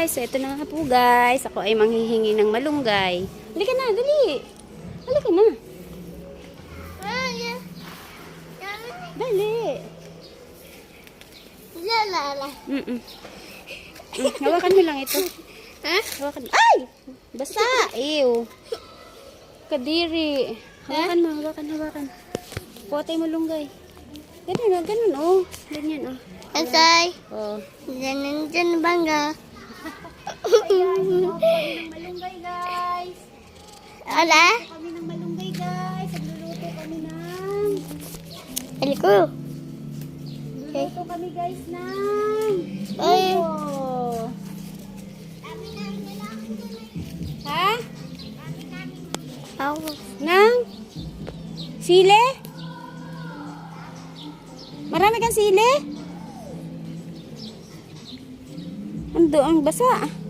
guys. So ito na nga po guys. Ako ay manghihingi ng malunggay. Halika na, dali. Halika na. Dali. Lalala. Hawakan mo lang ito. Ha? Hawakan. Ay! Basta. Ew. Kadiri. Hawakan mo, hawakan. Potay mo lunggay. Ganun oh. Ganyan oh. Asay. Oh. Dyan bangga. Malunggay guys. Ala? Kami ng malunggay guys. Nagluluto kami ng... Aliko. Nagluluto kami guys ng... Ay. Oh. Ha? Ako. Nang? Sile? Marami kang sile? Ando ang basa.